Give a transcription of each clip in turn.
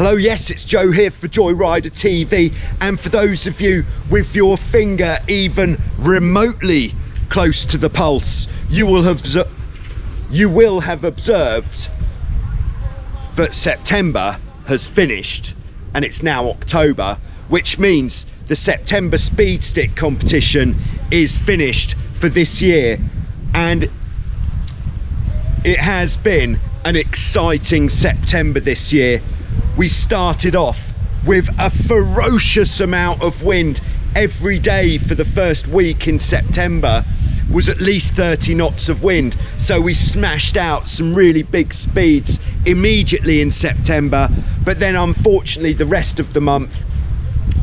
Hello, yes, it's Joe here for Joyrider TV, and for those of you with your finger even remotely close to the pulse, you will have observed that September has finished and it's now October, which means the September speed stick competition is finished for this year, and it has been an exciting September this year. We started off with a ferocious amount of wind. Every day for the first week in September was at least 30 knots of wind, so we smashed out some really big speeds immediately in September. But then unfortunately the rest of the month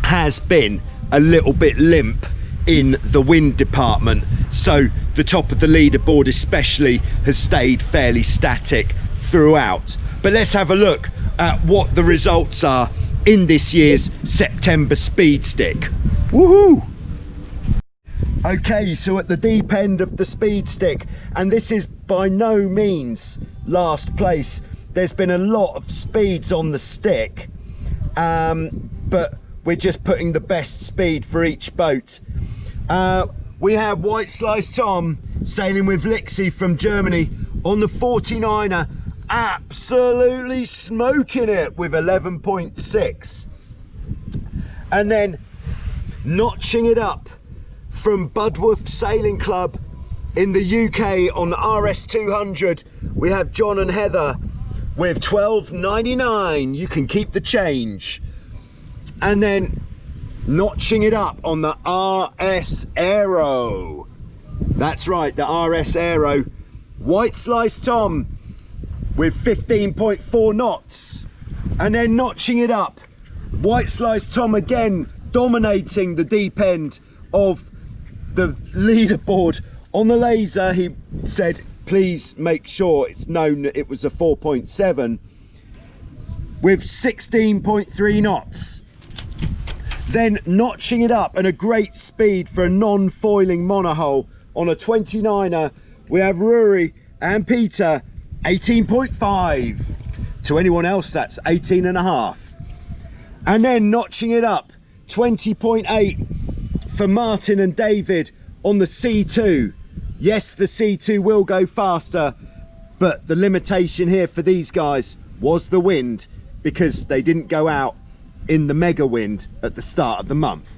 has been a little bit limp in the wind department, so the top of the leaderboard especially has stayed fairly static throughout. But let's have a look at what the results are in this year's September speed stick. Woohoo! Okay, so at the deep end of the speed stick, and this is by no means last place, there's been a lot of speeds on the stick, but we're just putting the best speed for each boat. We have White Slice Tom sailing with Lixie from Germany on the 49er, absolutely smoking it with 11.6. And then notching it up from Budworth Sailing Club in the UK on the RS200, we have John and Heather with 12.99. You can keep the change. And then notching it up on the RS Aero. That's right, the RS Aero. White Slice Tom with 15.4 knots. And then notching it up, White Slice Tom again dominating the deep end of the leaderboard. On the laser he said please make sure it's known that it was a 4.7 with 16.3 knots. Then notching it up, and a great speed for a non-foiling monohull on a 29er, we have Rory and Peter, 18.5. To anyone else that's 18.5. And then notching it up, 20.8 for Martin and David on the C2. Yes, the C2 will go faster, but the limitation here for these guys was the wind, because they didn't go out in the mega wind at the start of the month.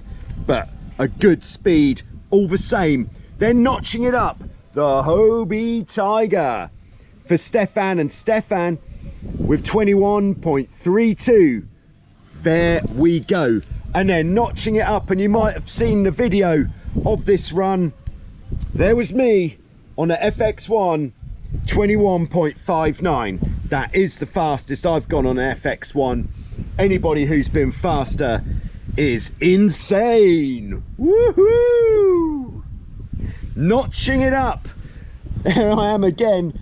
But a good speed all the same. Then notching it up, the Hobie Tiger for Stefan and Stefan with 21.32. There we go. And then notching it up, and you might have seen the video of this run, there was me on a FX1, 21.59. that is the fastest I've gone on an FX1. Anybody who's been faster is insane. Woohoo! Notching it up, there I am again,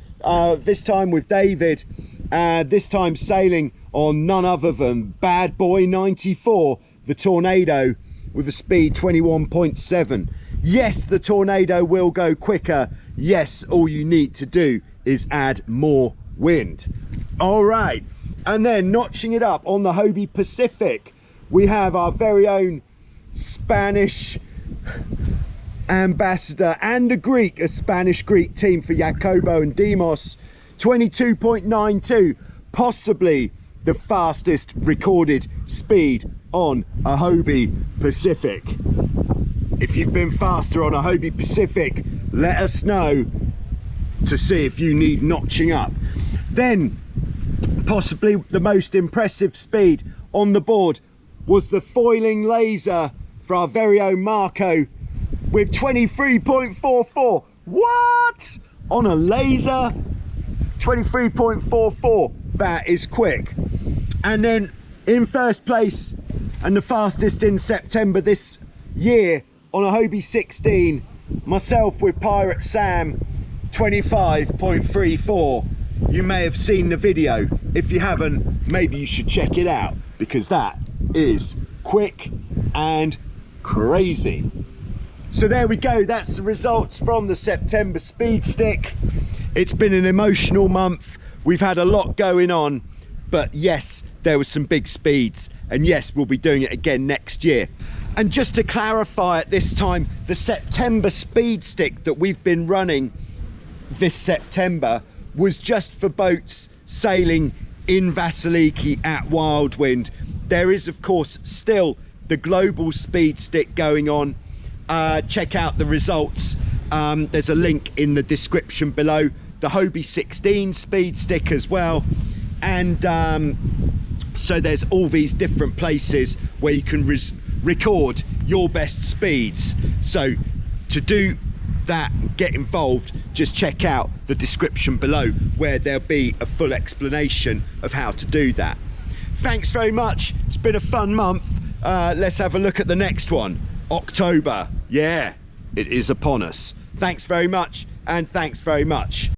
this time with David, this time sailing on none other than Bad Boy 94, the Tornado, with a speed 21.7. Yes, the Tornado will go quicker. Yes, all you need to do is add more wind. All right, and then notching it up on the Hobie Pacific, we have our very own Spanish ambassador and a Spanish-Greek team for Jacobo and Demos, 22.92, possibly the fastest recorded speed on a Hobie Pacific. If you've been faster on a Hobie Pacific, let us know to see if you need notching up. Then possibly the most impressive speed on the board was the foiling laser for our very own Marco with 23.44. What? On a laser? 23.44. That is quick. And then in first place and the fastest in September this year on a Hobie 16, myself with Pirate Sam, 25.34. You may have seen the video. If you haven't, maybe you should check it out, because that is quick and crazy. So there we go, that's the results from the September speed stick. It's been an emotional month. We've had a lot going on, but yes, there were some big speeds, and yes, we'll be doing it again next year. And just to clarify at this time, the September speed stick that we've been running this September was just for boats sailing in Vasiliki at Wild Wind. There is of course still the global speed stick going on. Check out the results. There's a link in the description below. The Hobie 16 speed stick as well. And so there's all these different places where you can record your best speeds. So to do that, get involved, just check out the description below where there'll be a full explanation of how to do that. Thanks very much. It's been a fun month. Let's have a look at the next one. October. Yeah, it is upon us. Thanks very much, and thanks very much